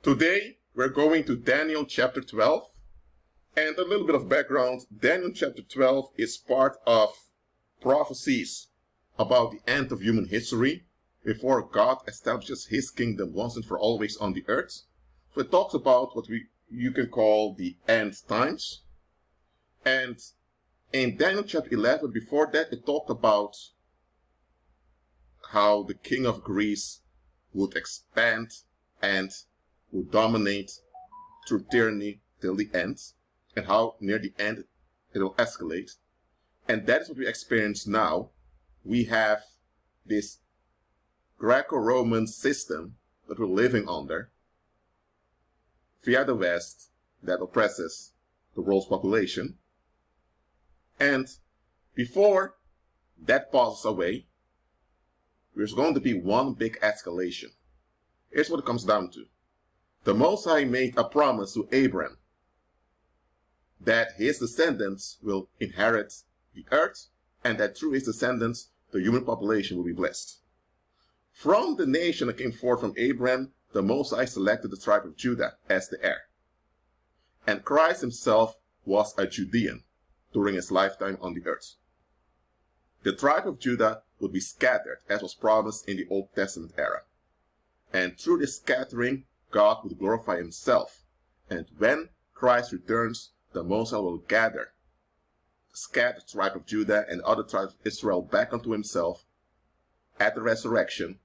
Today, we're going to Daniel chapter 12. And a little bit of background, Daniel chapter 12 is part of Prophecies about the end of human history before God establishes his kingdom once and for always on the earth. So it talks about what you can call the end times. And in Daniel chapter 11, before that, it talked about how the king of Greece would expand and would dominate through tyranny till the end, and how near the end it will escalate. And that is what we experience now. We have this Greco-Roman system that we're living under via the West that oppresses the world's population. And before that passes away, there's going to be one big escalation. Here's what it comes down to. The Most High made a promise to Abraham that his descendants will inherit the earth and that through his descendants the human population will be blessed. From the nation that came forth from Abraham, the Most High selected the tribe of Judah as the heir. And Christ himself was a Judean during his lifetime on the earth. The tribe of Judah would be scattered as was promised in the Old Testament era. And through this scattering, God would glorify himself. And when Christ returns, the Most High will gather the scattered tribe of Judah and other tribes of Israel back unto himself at the resurrection.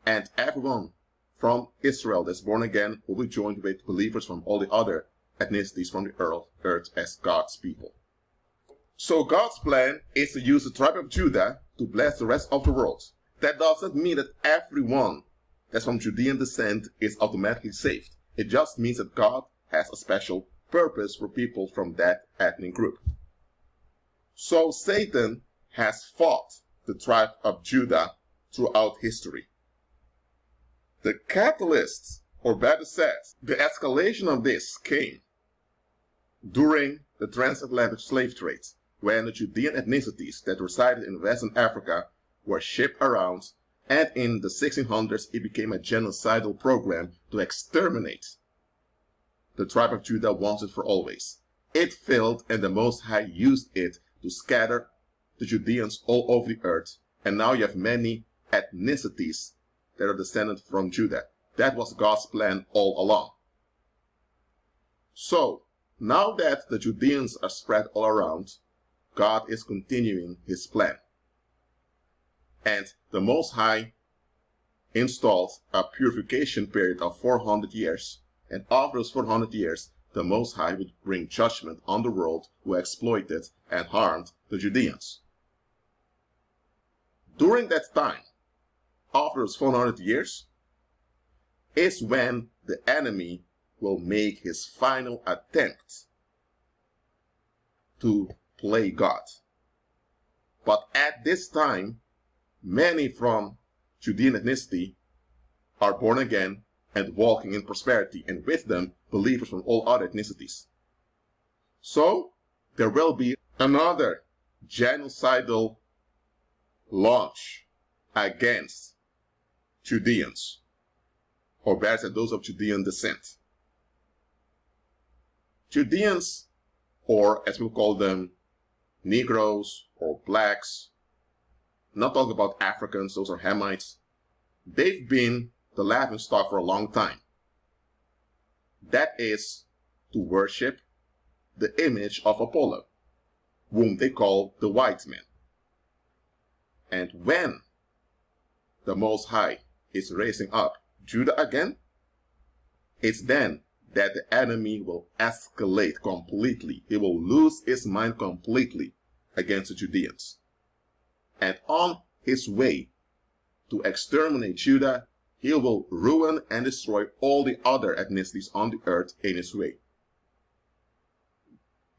And everyone from Israel that's born again will be joined with believers from all the other ethnicities from the earth as God's people. So God's plan is to use the tribe of Judah to bless the rest of the world. That doesn't mean that everyone that's from Judean descent is automatically saved. It just means that God has a special purpose for people from that ethnic group. So Satan has fought the tribe of Judah throughout history. The catalyst, or better said, the escalation of this came during the transatlantic slave trade, when the Judean ethnicities that resided in Western Africa were shipped around, and in the 1600s it became a genocidal program to exterminate the tribe of Judah once and for always. It failed, and the Most High used it to scatter the Judeans all over the earth, and now you have many ethnicities that are descended from Judah. That was God's plan all along. So, now that the Judeans are spread all around, God is continuing his plan. And the Most High installed a purification period of 400 years. And after those 400 years, the Most High would bring judgment on the world who exploited and harmed the Judeans. During that time, after those 400 years, is when the enemy will make his final attempt to play God. But at this time, many from Judean ethnicity are born again and walking in prosperity, and with them, believers from all other ethnicities. So, there will be another genocidal launch against Judeans, or better said, those of Judean descent. Judeans, or as we'll call them, Negroes or blacks, not talking about Africans, those are Hamites, they've been the laughingstock for a long time. That is to worship the image of Apollo, whom they call the white man. And when the Most High is raising up Judah again, it's then that the enemy will escalate completely. He will lose his mind completely against the Judeans. And on his way to exterminate Judah, he will ruin and destroy all the other ethnicities on the earth in his way.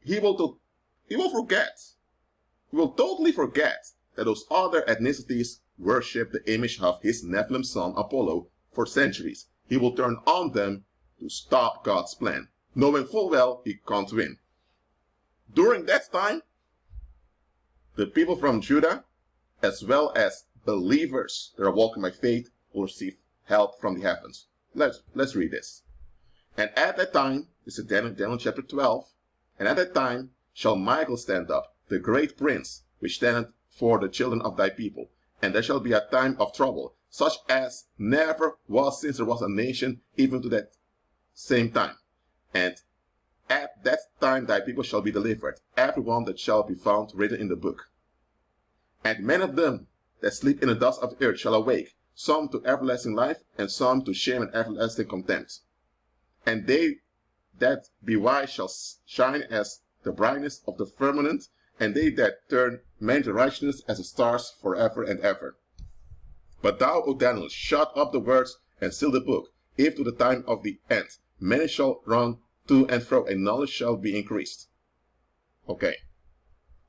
He will totally forget that those other ethnicities worship the image of his Nephilim son Apollo for centuries. He will turn on them to stop God's plan, knowing full well he can't win. During that time, the people from Judah, as well as believers that are walking by faith, will receive help from the heavens. Let's read this. And at that time, this is Daniel chapter 12, and at that time shall Michael stand up, the great prince, which standeth for the children of thy people. And there shall be a time of trouble, such as never was since there was a nation, even to that same time. And at that time thy people shall be delivered, every one that shall be found written in the book. And many of them that sleep in the dust of the earth shall awake, some to everlasting life, and some to shame and everlasting contempt. And they that be wise shall shine as the brightness of the firmament, and they that turn men to righteousness as the stars forever and ever. But thou, O Daniel, shut up the words and seal the book, if to the time of the end many shall run to and fro, and knowledge shall be increased. Okay.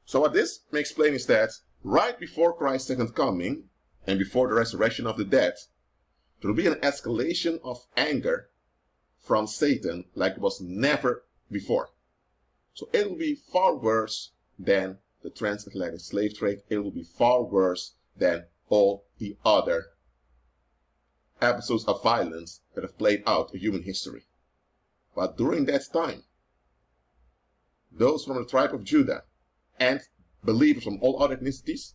So what this makes plain is that right before Christ's second coming, and before the resurrection of the dead, there will be an escalation of anger from Satan like it was never before. So it will be far worse than the transatlantic slave trade. It will be far worse than all the other episodes of violence that have played out in human history. But during that time, those from the tribe of Judah and believers from all other ethnicities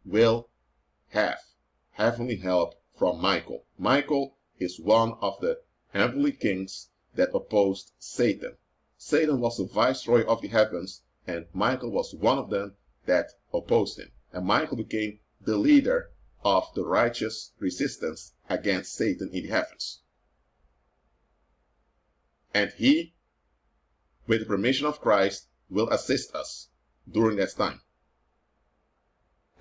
will have heavenly help from Michael. Michael is one of the heavenly kings that opposed Satan. Satan was the viceroy of the heavens, and Michael was one of them that opposed him. And Michael became the leader of the righteous resistance against Satan in the heavens. And he, with the permission of Christ, will assist us during that time.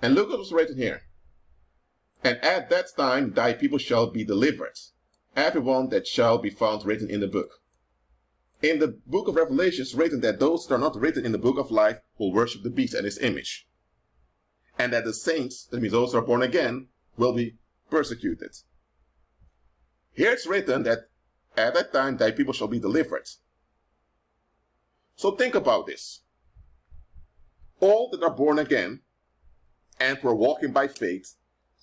And look what was written here. And at that time thy people shall be delivered, everyone that shall be found written in the book. In the book of Revelation is written that those that are not written in the book of life will worship the beast and his image. And that the saints, that means those that are born again, will be persecuted. Here it's written that at that time thy people shall be delivered. So think about this. All that are born again and who are walking by faith,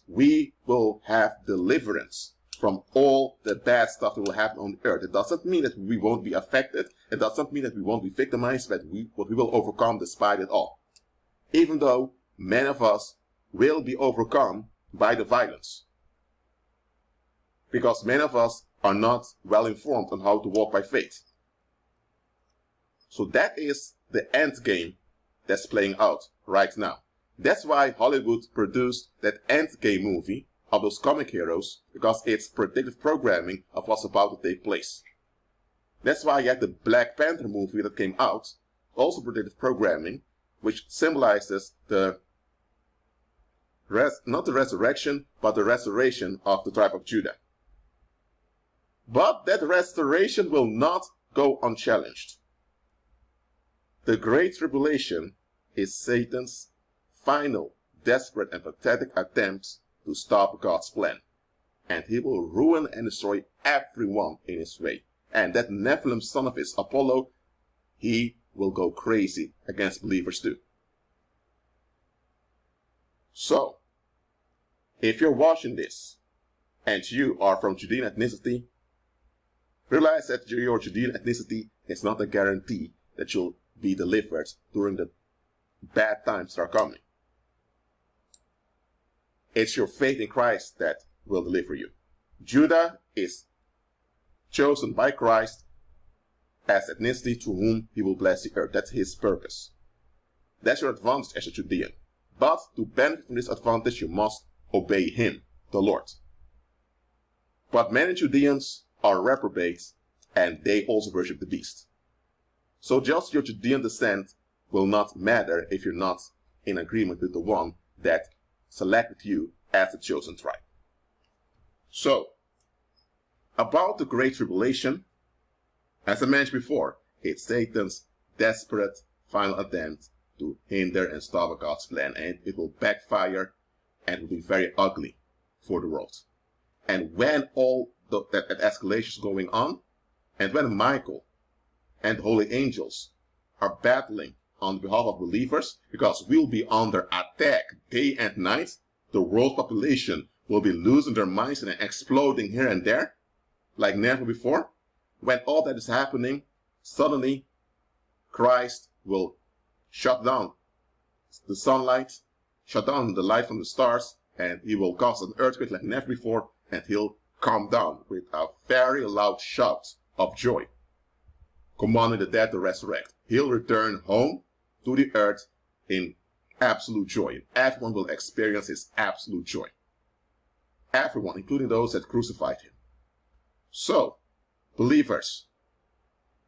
we will have deliverance from all the bad stuff that will happen on the earth. It doesn't mean that we won't be affected. It doesn't mean that we won't be victimized, but we will overcome despite it all. Even though many of us will be overcome by the violence. Because many of us are not well informed on how to walk by faith. So that is the end game that's playing out right now. That's why Hollywood produced that end game movie of those comic heroes, because it's predictive programming of what's about to take place. That's why you had the Black Panther movie that came out, also predictive programming, which symbolizes the not the resurrection, but the restoration of the tribe of Judah. But that restoration will not go unchallenged. The Great Tribulation is Satan's final, desperate and pathetic attempt to stop God's plan. And he will ruin and destroy everyone in his way. And that Nephilim son of his, Apollo, he will go crazy against believers too. So, if you're watching this, and you are from Judean ethnicity, realize that your Judean ethnicity is not a guarantee that you'll be delivered during the bad times that are coming. It's your faith in Christ that will deliver you. Judah is chosen by Christ as ethnicity to whom he will bless the earth. That's his purpose. That's your advantage as a Judean. But to benefit from this advantage, you must obey him, the Lord. But many Judeans are reprobates, and they also worship the beast. So just your Judean descent will not matter if you're not in agreement with the one that selected you as the chosen tribe. So, about the Great Tribulation, as I mentioned before, it's Satan's desperate final attempt to hinder and stop God's plan, and it will backfire and will be very ugly for the world. And when all that escalation is going on, and when Michael and the holy angels are battling on behalf of believers, because we'll be under attack day and night, the world population will be losing their minds and exploding here and there, like never before. When all that is happening, suddenly Christ will shut down the sunlight, shut down the light from the stars, and he will cause an earthquake like never before, and he'll come down with a very loud shout of joy, commanding the dead to resurrect. He'll return home to the earth in absolute joy, and everyone will experience his absolute joy. Everyone, including those that crucified him. So, believers,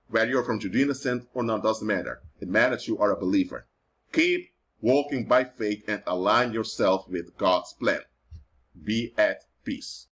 whether you're from Judean descent or not, doesn't matter. It matters you are a believer. Keep walking by faith and align yourself with God's plan. Be at peace.